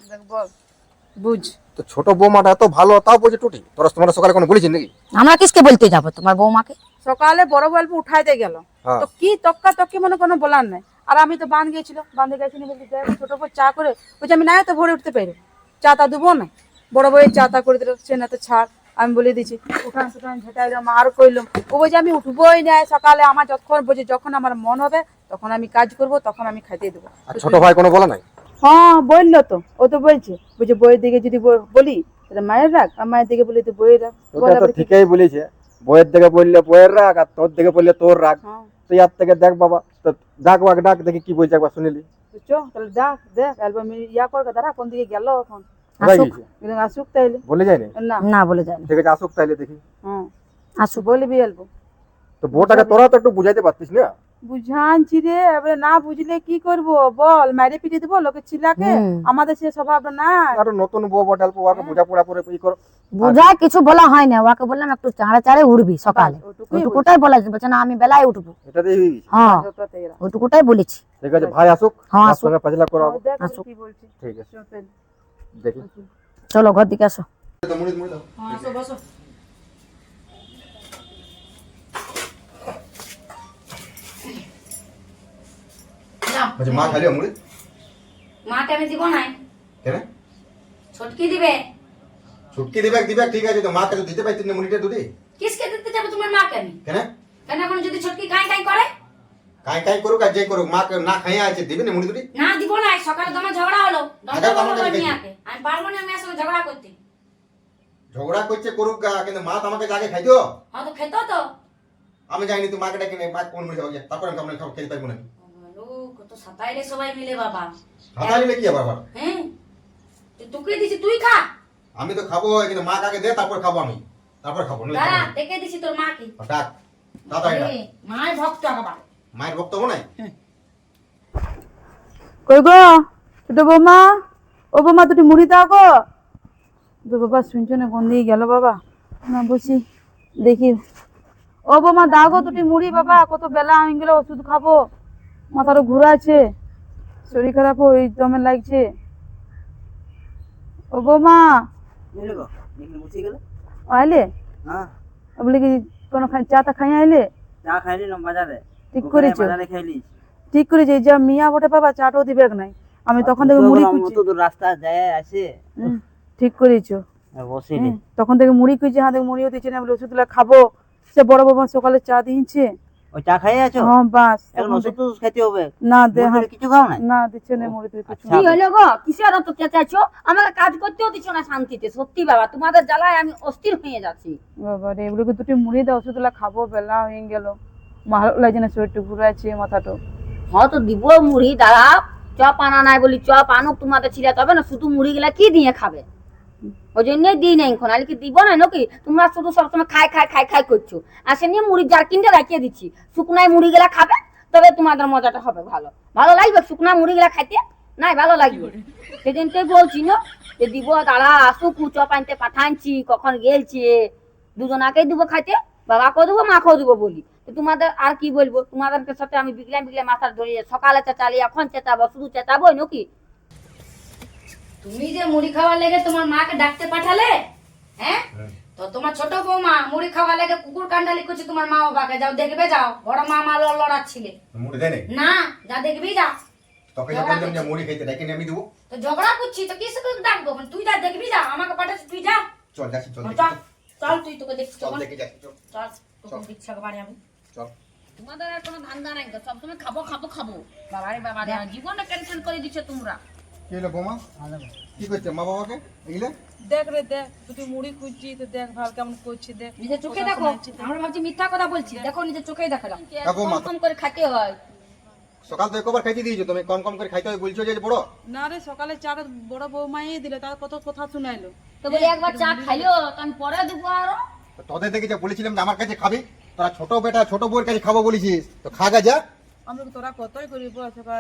বুঝ, তো ছোট বৌমাটা এত ভালো, তাও বলছে টুটি। তোমরা সকালে কোনো বলেছেন নাকি? আমরা কিসকে বলতে যাবো তোমার বৌমাকে? সকালে বড় গল্প উঠাইতে গেল, হ্যাঁ। তো কি তক্কা তক্কি মনে কোনো বলার নাই। আর আমি তো বাঁধ গেছিল, বাঁধে গেছিনি বলছি দেখ ছোট বউ চা করে, বলছি আমি নাই তো ভরে উঠতে পারি, চা তা দেবো না। বড় বউয়ের চা তা করে দিল, সে না তো ছাড়, আমি বলে দিচ্ছি উঠান সুঠান ঝেটাইলাম আর কইলাম। ও বলছে আমি উঠবোই না সকালে, আমার যখন আমার মন হবে তখন আমি কাজ করব, তখন আমি খাইতে দেবো। আর ছোট ভাই কোনো বলে নাই? হ্যাঁ বললো তো, ও তো বলছে বইয়ের দিকে যদি বলি তাহলে মায়ের রাগ, আর মায়ের দিকে বলি তো বইয়ের রাগ। ওটা তো ঠিকই বলেছে, বইয়ের দিকে বললে বইয়ের রাগ, আর তোর দিকে বললে তোর রাগ। হ্যাঁ, তো ইয়ার থেকে দেখ বাবা, তো ডাক দেখি কি বলছে, একবার শুনিলি। তো চো তাহলে দেখ অ্যালবাম ইয়া কর, দাঁড়া কোন দিকে গেল এখন, কোথায় আসুক। গেছে? একদম আসুক তাইলে। বলে যায়নি? না না বলে যায় না, ঠিক আছে, আসুক তাইলে দেখি। হ্যাঁ আসুক। বলবি অ্যালবাম তো বউটাকে তোরা তো একটু বুঝাইতে পারতিস না? বুঝানছি রে, এবারে না বুঝলে কি করব বল, মাইরে পিটে দেবো লোকের ছিলাকে? আমাদের সে স্বভাবটা না। আর নতুন বউ বটাল ওকে বোঝা পড়া করে ই কর। বুঝায় কিছু বলা হয় না, ওকে বললাম একটু চাঁড়ে চাঁড়ে উঠবি সকালে, ওটুকুই ওইটুকুটাই বলা বলছে না আমি বেলায় উঠবো। এটাতেই হয়ে গেছে। হ্যাঁ ওটাতে এরা। ওইটুকুটাই বলেছি। ঠিক আছে, ভাই আসুক, হ্যাঁ, তার আসুক। সঙ্গে ফাজলা করা হবে। দেখ আসুক। কি বলছি। ঠিক আছে, চো তাইলে। দেখি। চলো ঘর দিকে আসো। আচ্ছা, মা খালি মুড়ি মাকে আমি দিব নাই, কেন? ছটকি দিবে। ছুটকি দিবে ঠিক আছে, তো মাকে তো দিতে পারতিস না মুড়িটা দুটি। কিসকে দিতে যাবো তোমার মাকে আমি? কেন? কেন এখন যদি ছটকি কাই কাই করে? কাই করুক আর যাই করুক, মাকে না খাইয়া আছে দিবি না মুড়ি দুটি। না দিব না, সকালে তোমার ঝগড়া হলো, আচ্ছা, তো আমাকে দেখি। আমি পারবো না মেয়ের সঙ্গে ঝগড়া করতে। ঝগড়া করছে করুক গা, কিন্তু মা তো আমাকে আগে খাইতো। হয়তো খেত তো। আমি জানি তুই মাকে ডাকি মা কোন মুড়ি খাবো, তারপরে আমরা খাবো, খেতে পারবো না। কত সাতাইলে সবাই মিলে বাবা। হাতা নিলে কি আবার? হ্যাঁ তোকে দিছি, তুই খা। আমি তো খাবো, কিন্তু মাকে আগে দে, তারপর খাবো আমি, তারপর খাবো। নইলে খাবো দাঁড়া না। দেখে দিছি তোর মাকে। ডাক তাড়াতাড়ি ডাক। মায়ের ভক্ত আবার। মায়ের বক্তব্য নাই। কই গো ছোট বৌমা, ও বৌমা দুটি মুড়ি দাও গো। তো বাবা শুনছো না, কোন দিকে গেল বাবা? না বসি দেখি। ও বৌমা দাও গো দুটি মুড়ি বাবা, কত বেলা হয়ে গেল, ওষুধ খাবো, মাথারও ঘুরাছে, শরীর খারাপ ওই দমে লাগছে। ও বৌমা বুঝলে গো দেখলে মুছে গেল। আইলে হ্যাঁ বলে কি কোনো চা টা খাই আইলে? চা খাইলি না বাজারে? ঠিক ওখানে করেছো বাজারে খাইলি? ঠিক করেছে যা মিয়া বটে বাবা চাটাও দিবে নাই। আমি তখন থেকে মুড়ি খুঁজছি। তো রাস্তা যায় আসে ঠিক করেছো। বসিলি তখন থেকে মুড়ি খুঁজছি, হাতে মুড়িও দিচ্ছে না, বলে ওষুধগুলো খাবো। সে বড় বাবা সকালে চা দিয়েছে। ওই চা খাই আছো? হ্যাঁ বাস এখন ওষুধ তো খেতে হবে। না দে মুড়ি কিছু খাও না? না দিচ্ছে না মুড়ি কিছু আচ্ছা। কি হলো গো? কিসের অত চেঁচাইছো? আমাকে কাজ করতেও দিচ্ছ না শান্তিতে। সত্যি বাবা, তোমাদের জ্বালায় আমি অস্থির হয়ে যাচ্ছি। বাবা রে এগুলোকে দুটি মুড়ি দাও, ওষুধগুলো খাবো, বেলা হয়ে গেল। ভালো লাগছে না, শরীরটা ঘুরাচ্ছে মাথাটা। হ্যাঁ তো দিব মুড়ি, দাঁড়াও। চপ আনা নাই বলি চপ আনুক তোমাদের ছিলা, তবে না শুধু মুড়ি গুলা কি দিয়ে খাবে? ওই জন্যই দিই নাই এখন, আর কি দিব না নাকি? তোমরা শুধু সবসময় খাই খাই খাই খাই করছো, আর সে নিয়ে মুড়ি জারকিনটা রাখিয়ে দিচ্ছি। শুকনায় মুড়ি গুলা খাবে, তবে তোমাদের মজাটা হবে ভালো। ভালো লাগবে শুকনা মুড়ি গুলা খাইতে? নাই ভালো লাগবে। সেদিনটাই বলছি না যে দিব, দাঁড়া আসুক, চপ আনতে পাঠাচ্ছি, কখন গেলছে, দুজনাকেই দিব খাইতে, বাবাকেও দেবো মাকেও দেবো বলি। তো তোমাদের আর কি বলবো? তোমাদের সাথে আমি বিকলাম বিকলাম মাথা ধরিয়ে সকালে চেঁচালি, এখন চেঁচাবো, শুধু চেঁচাবো নাকি? তুমি যে মুড়ি খাওয়ার লেগে তোমার মাকে ডাকতে পাঠালে, হ্যাঁ? তো তোমার ছোট বৌমা মুড়ি খাওয়ার লেগে কুকুর কান্ডালি করছে তোমার মা বাবাকে। যাও দেখবে, যাও। বড় মা মা লড়াচ্ছিলে মুড়ি দেয় নাই? না, যা দেখবি যা। তোকে যে বললাম যে মুড়ি খেতে ডাকে নিয়ে আমি দেবো। তো ঝগড়া করছি তো কিসে করে ডাকবো? তুই যা দেখবি যা, আমাকে পাঠাচ্ছিস তুই যা। চল যাচ্ছি, চল চল চল, তুই তোকে দেখছি চল তখন। দেখে যাচ্ছি, চল চল তোকে দেখছি একবারে আমি। চল। তোমাদের আর কোনো ধান্দা নাই তো, সবসময় খাবো খাবো খাবো। বাবারে বাবারে, জীবনটা টেনশন করে দিচ্ছ তোমরা। কি হলো বৌমা? কি করছে মা বাবাকে এগুলো? দেখ রে দেখ, দুটি মুড়ি খুঁজছি তো দেখ ভাল কেমন করছে দেখ। নিজের চোখে দেখো। আমরা ভাবছি মিথ্যা কথা বলছি, দেখো নিজের চোখেই দেখো। দেখো মা, কম কম করে খাইতে হয়। সকাল থেকে কবার খাইতে দিয়েছো তুমি? কম কম করে খাইতে হয় বলছো যে বড়। না রে সকালে চাটা বড় বৌমাই দিলে, তার কত কথা শুনাইলো। তো বলি একবার চা খাইলো, তো আমি পরে দেবো আরো। তোদের দেখে যে বলেছিলাম যে আমার কাছে খাবি, তোরা ছোট বেটা ছোট বউয়ের কাছে খাবো বলেছিস, তো খা গা যা। আমরা তোরা কতই করি বল, সকাল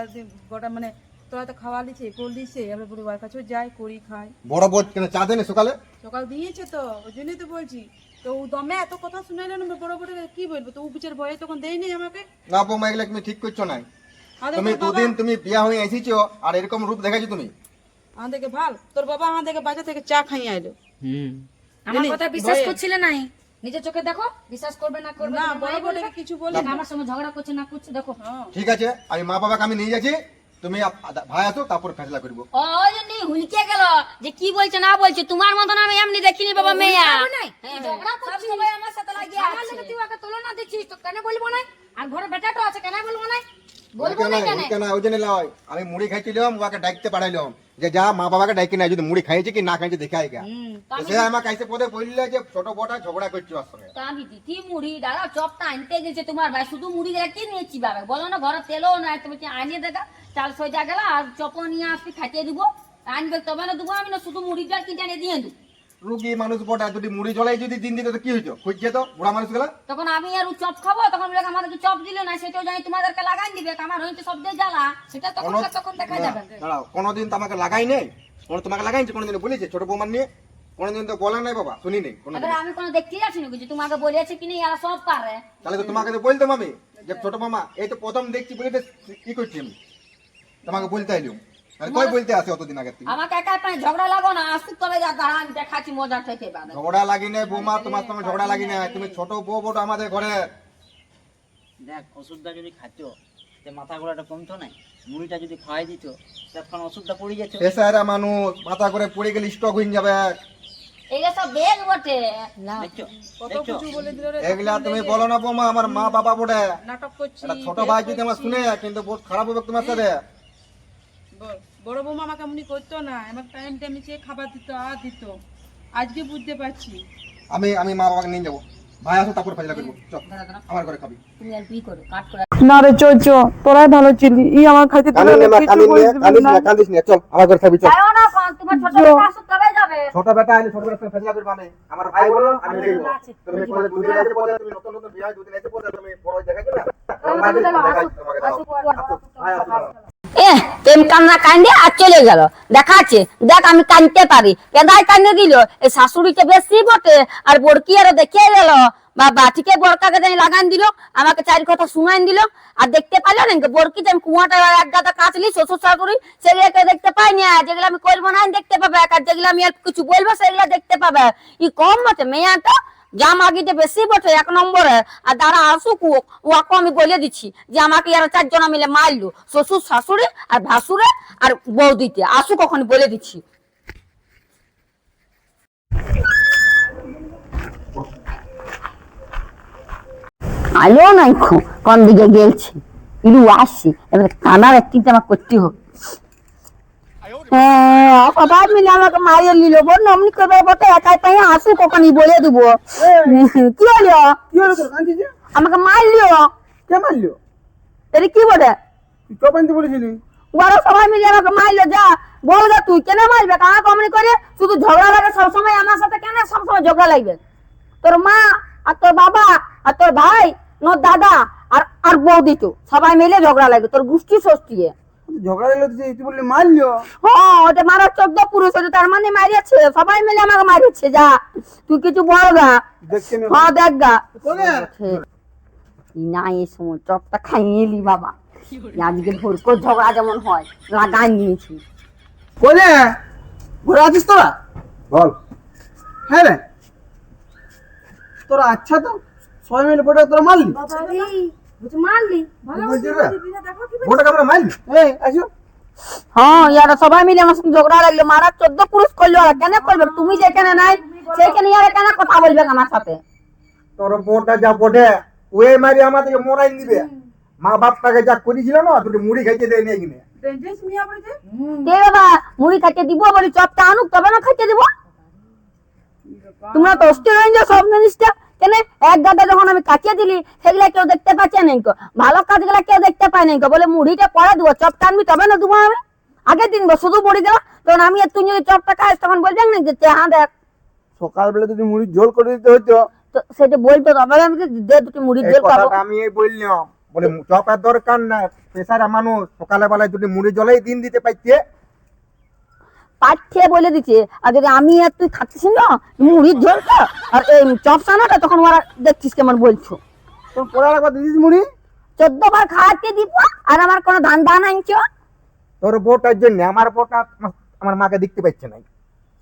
গোটা মানে তোরা তো খাওয়া দিছে কোল দিছে, আমরা পুরো ওর কাছেও যাই করি খাই। বড় বউ কেন চা দেনে সকালে? সকাল দিয়েছে তো, ওই জন্যই তো বলছি। তো ও দমে এত কথা শুনাইলো না, বড় বড় কি বলবো? তো ও বিচার ভয়ে তখন দেয়নি আমাকে। না বৌমা এগুলো তুমি ঠিক করছো না। আমাদের তুমি বাবা- দুদিন তুমি বিয়া হয়ে এসেছো আর এরকম রূপ দেখাইছো তুমি। আমাদেরকে ভাল, তোর বাবা আমাদেরকে বাজার থেকে চা খাই আইলো। আমার কথা বিশ্বাস করছিলে নাই? নিজের চোখে দেখো, বিশ্বাস করবে না করবে না তোমার বড় মাই বড় বলবে। কিছু বলি দেখ, আমার সঙ্গে ঝগড়া করছে না করছে দেখো। ঠিক আছে, আমি মা বাবাকে আমি নিয়ে যাচ্ছি, তুমি ভাই আসো তারপর ফেসলা করবো। ওই জন্যই হুলকে গেল যে কি বলছে না বলছে। তোমার মতন আমি এমনি দেখিনি বাবা মেয়া। ঝগড়া করছিস সবাই আমার সাথে লাগিয়ে আমার সাথে তুই ওকে তুলনা দিচ্ছিস, তো কেন বলবো না? আর ঘরে বেটাটা আছে, কেন বলবো না? বলবো না কেন? কেন ওই জন্য লয়, আমি মুড়ি খাইছিলাম, ওকে ডাকতে পাঠাইলাম যে যা মা বাবাকে ডাকি না, যদি মুড়ি খাইছে কি না খাইছে দেখে আইগা। সে আমাকে আইসে পদে বললে যে ছোট বড়টা ঝগড়া করছো ওর সঙ্গে। তা আমি দিতি মুড়ি, দাঁড়াও চপটা আনতে গেছে তোমার ভাই, শুধু মুড়ি দিয়ে কি নিয়েছি বাবা? বলো না ঘরে তেলও নাই, তুমি কি আনিয়ে দেখা? চাল সইজা গেল আর চপ নিয়ে আসবি, খাইতে দিব। আনবে তবে না দেবো আমি, না শুধু মুড়িটা কিনে এনে দিয়ে দেবো। রুগী মানুষ বটা যদি মুড়ি ঝোলাই যদি দিন দিত তো কি হইতো? খুঁজছে তো বুড়া মানুষ গুলা। তখন আমি আর ও চপ খাবো, তখন বলে আমাদেরকে চপ দিল না, সেটাও জানি তোমাদেরকে লাগাই দিবে। আমার হইতে সব দিয়ে জ্বালা, সেটা তখন তখন দেখা যাবে। দাঁড়াও, কোনোদিন তো আমাকে লাগাই নেই। তোমাকে লাগাইছে কোনোদিন বলেছে ছোট বৌমার নিয়ে? কোনোদিন তো বলা নাই বাবা, শুনি নেই কোনোদিন। এবারে আমি কোনো দেখতে যাচ্ছি না কিছু, তোমাকে বলেছে কি না এরা সব পারে। তাহলে তো তোমাকে তো বলতাম আমি যে ছোট মামা এই তো প্রথম দেখছি বলে তো কি করছি আমি, তোমাকে বলতে আইলাম। আর কই বলতে আসে অতদিন আগে থেকে? আমাকে একা পায়ে ঝগড়া লাগো না, আসুক তবে যা, দাঁড়া আমি দেখাচ্ছি মজা থেকে বাবা। ঝগড়া লাগি নাই বৌমা, তোমার সঙ্গে ঝগড়া লাগি নাই। তুমি ছোট বউ বড় আমাদের ঘরে। দেখ ওষুধটা যদি খাচ্ছ যে মাথা ঘোরাটা কমতো না, মুড়িটা যদি খাওয়াই দিত তখন ওষুধটা পড়ে যেত। পেশারা মানুষ, মাথা করে পড়ে গেলে স্টক হয়ে যাবে। এইটা সব বেগ বটে। দেখছো কত দেখছো কিছু বলে দিল রে। এগুলা তুমি বলো না বৌমা, আমার মা বাবা বটে। নাটক করছি, এটা ছোট ভাই যদি আমার শুনে কিন্তু বহুত খারাপ হবে তোমার সাথে। বড় বৌমা আমাকে এমনি করতো না, আমার টাইম টাইম সে খাবার দিত আর দিত। আজকে বুঝতে পারছি। আমি মা বাবাকে নিয়ে যাবো, ভাই আসো তারপর ফেসলা করবো। চল আমার ঘরে খাবি। তুমি আর কি করো, কাট করে। না রে চল চল, তোরাই ভালো ছিলি। ই আমার খাইতে দিল না, কিছু বলছিস না। কান্দিস না, চল আমার ঘরে খাবি। চল যাও না, তোমার ছোট বেটা আসুক তবে যাবে। ছোট বেটা আইলে ছোট বেটার সঙ্গে ফেসলা করবো আমি। আমার ভাই বলো আমি দেখবো। তুমি পরে দুদিন আছে পরে তুমি নতুন নতুন বিয়ে হয়, দুদিন আছে পরে তুমি বড় দেখাইছো না। তোমাকে দাও। ভাই আসো। প্রেম কান্না কান্দে আর চলে গেল। দেখাচ্ছে দেখ আমি কান্দতে পারি, কেদায় কান্দে দিল। এই শাশুড়িকে বেশি বটে আর বড়কি আরো দেখে গেল। বাবা ঠিকই বড়কাকে জানি লাগান দিল, আমাকে চারি কথা শুনাইন দিল। আর দেখতে পাইল না বড়কি যে আমি কুয়াটা এক গাদা কাচলি শ্বশুর শাশুড়ি, সেগুলোকে দেখতে পাই না। যেগুলো আমি করবো না দেখতে পাবে, আর যেগুলো আমি আর কিছু বলবো সেগুলো দেখতে পাবে। ই কম বটে মেয়াটা, জাম আগিতে বেশি বটে 1 নম্বরে। আর দাঁড়া আসুক ওকে আমি বলে দিচ্ছি যে আমাকে আর 4 জন মিলে মারলো, শ্বশুর শাশুড়ি আর ভাসুরে আর বৌদিতে। আসুক ওখানে বলে দিচ্ছি। আলো নাই কোন দিকে গেলছি, ইলু আসছি এবার কানার একটিতে আমার করতে হবে। সবাই মিলে আমাকে মারিয়ে নিল, বল অমনি করবে বটে, একাই পাই আসুক ওখানে বলে দেবো। কি হলো? কি হলো তোর কাঁদছিস যে? আমাকে মারলিও। কে মারলো? এটা কি বটে? তুই চপ আনতে বলেছিলি? ওরা সবাই মিলে আমাকে মারলো। যা বল যা, তুই কেন মারবে? কানা কমনি করে শুধু ঝগড়া লাগে সবসময় আমার সাথে, কেন সবসময় ঝগড়া লাগবে? তোর মা আর তোর বাবা আর তোর ভাই তোর দাদা আর বৌদি তো সবাই মিলে ঝগড়া লাগে, তোর গোষ্ঠী ষষ্ঠী। ঝগড়া লাগলো তুই বললি মারলো? হ্যাঁ ওটা মারার 14 পুরুষ, ওটা তার মানে মারিয়েছে, সবাই মিলে আমাকে মারিয়েছে। যা তুই কিছু বল গা। দেখছি আমি। হ্যাঁ দেখ গা। বলে না এই সময় চপটা খাইয়ে এলি বাবা, আজকে ভোর করে ঝগড়া যেমন হয় লাগাই নিয়েছি। বলে ঘুরে আছিস তোরা? বল। হ্যাঁ রে, তোরা আচ্ছা তো সবাই মিলে পড়ে তোরা মারলি? মারলি বলছি রে, ওটাকে আমরা মারলি? এই আসো। হ্যাঁ ইয়ারা সবাই মিলে আমার সঙ্গে ঝগড়া লাগলো, মারার 14 পুরুষ করলো। আর কেন করবে? তুমি যেখানে নাই সেখানে ইয়ারা কেন কথা বলবে আমার সাথে? তোর বোনটা যা বটে ওই মারি আমাদেরকে মোরাই দিবে। মা বাপটাকে যা করেছিল না, দুটো মুড়ি খাইতে দেয় নিয়ে কিনে। কে বাবা মুড়ি খাইতে দিব বলি, চপটা আনুক তবে না খাইতে দিব। তোমরা তো অস্থির হয়ে যাও সব জিনিসটা। কেন এক গাদা যখন আমি কাটিয়ে দিলি সেগুলা কেউ দেখতে পাচ্ছে নাই, ভালো কাজগুলা কেউ দেখতে পায় নাই। বলে মুড়িটা করে দিব, চপটা আনবি তবে না দেবো আমি। আগে দিন শুধু মুড়ি দেওয়া, তখন আমি আর তুই যদি চপটা খাস তখন বলবেন না যে হ্যাঁ দেখ। সকালবেলা যদি মুড়ি ঝোল করে দিতে হইতো। তো সেটা বলতো তবে আমি দে দুটি মুড়ির এই ঝোল খাবো। কথাটা আমি এই বললাম, বলে চপের দরকার না, পেশারা মানুষ সকালে বেলায় দুটো মুড়ি জলেই দিন দিতে পাইছে। পাঠিয়ে বলে দিচ্ছে। আর যদি আমি আর তুই খাচ্ছিস না মুড়ির ঝোলটা আর এই চপ সানাটা, তখন ওরা দেখছিস কেমন বলছো। তোর পড়া রাখবা দিদিস মুড়ি? 14 বার খাওয়াতে দিব আর আমার কোনো ধান দান আনছো। তোর বউটার জন্য আমার বউটা আমার মাকে দেখতে পাচ্ছে না।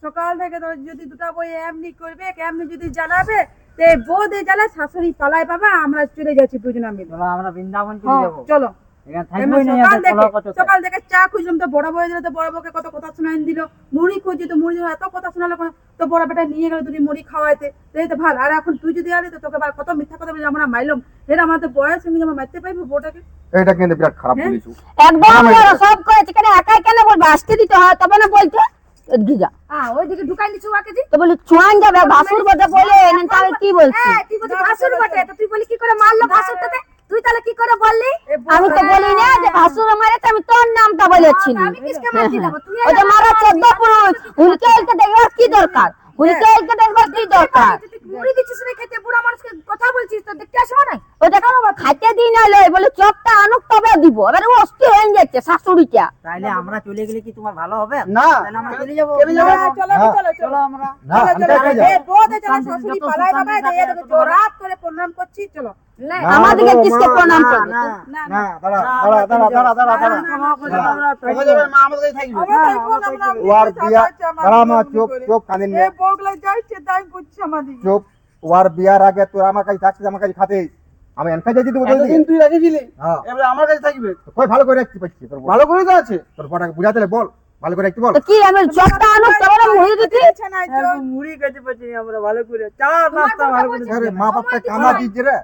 সকাল থেকে তোর যদি দুটা বই এমনি করবে, এমনি যদি জ্বালাবে, তে বৌদি জ্বালা শাশুড়ি পালায় পাবা। আমরা চলে যাচ্ছি দুজনা মিলে। আমরা বৃন্দাবন চলে হ্যাঁ, যাবো, চলো। এখানে এমনি থাকবোই না। সকাল থেকে চা খুঁজলাম, তো বড় বউ দিল, তো বড় বউকে কত কথা শোনাই দিল। মুড়ি খুঁজি তো মুড়ি এত কথা শোনালো, তো বড় বেটা নিয়ে গেল দুটি মুড়ি খাওয়াইতে। এই তো ভালো। আর এখন তুই যদি আলি তো তোকে কত মিথ্যা কথা বলে আমরা মাইলাম। এরা আমাদের বয়স সঙ্গে আমরা মারতে পাইবো বউটাকে? এটা কিন্তু বিরাট খারাপ বলেছো। একদম ওরা সব করেছে, কেন একাই কেন বলবে? আসতে দিতে হয় তবে না বলছো। এদিকে যা। ওইদিকে ঢুকাই দিচ্ছ ওকে জি। তো বলি চুয়ান যাবে ভাসুর বটে বলে এনেন, তাহলে কি বলছি? তুই বলি ভাসুর বটে, তো তুই বলি কি করে মারলো ভাসুরটাতে? তুই তাহলে কি করে বললি? আমি তো বলি না যে ভাসুর মারেছে, আমি তোর নামটা বলেছি। আমি কিসকে মারছি দেবো? তুই ওই যে মারা 14 পুরুষ, হুলকে হুলকে দেখবার কি দরকার? হুলকে হুলকে দেখবার কি দরকার? মুড়ি দিচ্ছিস না খেতে, বুড়া মানুষকে কথা বলছিস, তো দেখতে আসবো না? ওটা খাইতে দিই না লয়, বলে চপটা আনুক তবে দিব। এবার ও অস্থির হয়ে যাচ্ছে শাশুড়িটা। তাইলে আমরা চলে গেলে কি তোমার ভালো হবে? না। তাহলে আমরা চলে যাবো। চলে যাবো। চলো চলো চলো আমরা না, আমি কাছে যাবো। বৌদি জ্বালা শাশুড়ি পালায় পাবা। এই জোরাত করে প্রণাম করছি। চলো। না, আমাদেরকে গো, কিসকে মা, প্রণাম না, করবে? না, না, দাঁড়া, দাঁড়া, দাঁড়া, দাঁড়া, দাঁড়া, দাঁড়া। কোথায় যাবে? মা আমাদের কাছে থাকবে। আমরা থাকবো না, আমরা ওয়ার বিয়া, দাঁড়া মা, চুপ, চুপ, কাঁদিন না। এই বউগুলো যাইছে তাই করছে আমাদের। চুপ। ওয়ার বিয়ার আগে তোর আমার কাছে থাকছিস, আমার কাছে খাতে। আমি এনকা যাই দিতে বলতে এতদিন তুই রেখেছিলি, হ্যাঁ। এবারে আমার কাছে থাকবে। কই ভালো করে রাখতে পারছি তোর বউ। ভালো করে তো আছে। তোর বউটাকে বুঝাতে হবে, বল ভালো করে রাখতে বল। তো কি আমি চপটা আনুক তবে না মুড়ি দিতে? মুড়ি খেতে পাচ্ছি না আমরা ভালো করে, চা নাস্তা ভালো করে। আরে মা বাপটা কামা দিচ্ছে রে।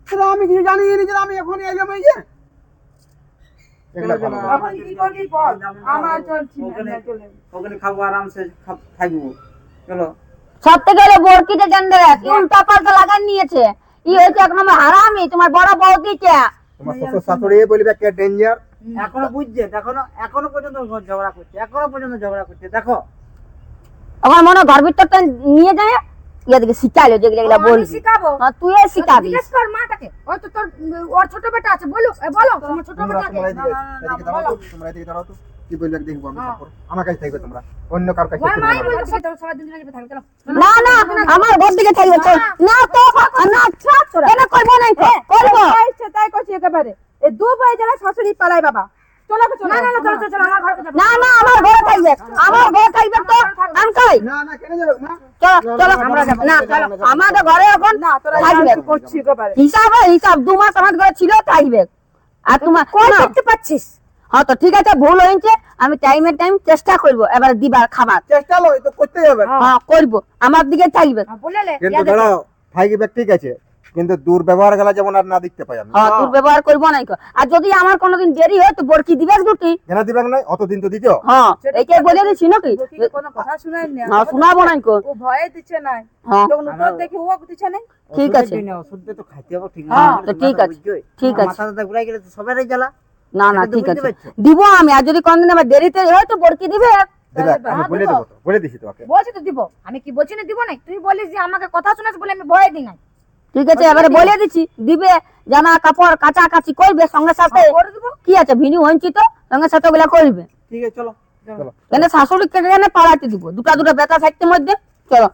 সেটা আমি কিছু জানি না, যে আমি এখনই এলাম এই যে। এগুলা ভালো না। এখন কি করবি বল? আমার চলছি না, চলে। ওখানে খাবো আরামসে, থাকবো। চলো। সব থেকে হলো বরকিতে জানতে উল্টা পাল্টা লাগান নিয়েছে। ই হয়েছে এক নম্বর হারামি, তোমার বড় বৌদিটা। তোমার শ্বশুর শাশুড়ি বলবে কে ডেঞ্জার। এখনো বুঝছে, এখনো পর্যন্ত ঝগড়া করছে, এখনো পর্যন্ত ঝগড়া করছে। দেখো আমার মনে হয় ঘর ভিতরটা নিয়ে যায় ইয়াদেরকে শিখাইলো যেগুলো এগুলা আমি বলবি শিখাবো। হ্যাঁ তুই শিখাবি জিজ্ঞেস কর মাটাকে, ওই তো তোর ওর ছোট বেটা আছে, বলো বলো তোমার ছোট তোমরা বেটা আছে। তোমরা এদিকে দাঁড়াও তো, তোমরা এদিকে দাঁড়াও তো, কি বলবে দেখবো আমি তারপর। আমার কাছে থাকবে তোমরা, অন্য কার কাছে ওর মাই থাকবে না। বলছে তোর সারা দিন লাগবে থাকবে, চলো। না না আমার ঘর দিকে থাকবে চল না তো না কেন করবো না করবো ইচ্ছে তাই করছি একেবারে। এই দু ভাই যারা শাশুড়ি পালাই বাবা, চলো চলো। না না না চলো চলো চলো, আমার ঘরে যাবো। না না আমার ঘরে থাকবে আমার ঘরে থাকবে তো আনকাই না না কেন যাবে না? চলো চলো আমরা যাব না চলো আমাদের ঘরে এখন না তোরা থাকবে জানতে করছি একেবারে। হিসাব 2 মাস আমার ঘরে ছিল থাকবে আর তোমার কই না, দেখতে পাচ্ছিস? হ্যাঁ তো ঠিক আছে ভুল হয়েছে আমি টাইম চেষ্টা করবো এবার দিবার খাবার চেষ্টা লো তো করতেই হবে। হ্যাঁ করবো আমার দিকে থাকবে বলেলে কিন্তু দাঁড়াও, থাকবে ঠিক আছে, কিন্তু দুর্ব্যবহার গেলা যেমন আর না দেখতে পাই আমি। হ্যাঁ তোর ব্যবহার করবো না কো। আর যদি আমার কোনোদিন দেরি হয় তো বরকি দিবে দুটি কেন দিবেন নাই? অতদিন তো দিছো। হ্যাঁ এইকে বলে দিছি নাকি বকিকে কোনো কথা শুনাই না। হ্যাঁ শোনাবো না কো ও ভয়ে দিচ্ছে না, হ্যাঁ যখন উত্তর দেখে ও দিচ্ছে না। ঠিক আছে ওষুধটা তো খাইতে হবে ঠিক হ্যাঁ তো ঠিক আছে ঠিক আছে মাথা টাথা ঘুরাই গেলে তো সবারই জ্বালা। না না এটা তো ঠিক বুঝতে আছে পারছো। দিব আমি আর যদি কোনদিন আমার দেরিতে হয় তো বরকি দিবে দিবা, আমি বলে দেবো তো, বলে দিছি তোমাকে। বলছি তো দিব, আমি কি বলছি না দিব না? তুই বলিস যে আমাকে কথা শোনাস বলে আমি ভয় দিই না। ঠিক আছে এবারে বলে দিচ্ছি দিবে জামা কাপড় কাচাকাচি করবে সঙ্গে সাথে করে দিব। কি আছে ভিনি হইছি তো সঙ্গে সাথে ওগুলা করবে ঠিক আছে চলো। কেন শাশুড়ি কেন পাড়াতে দিব দুটা বেতা থাকতে মধ্যে চলো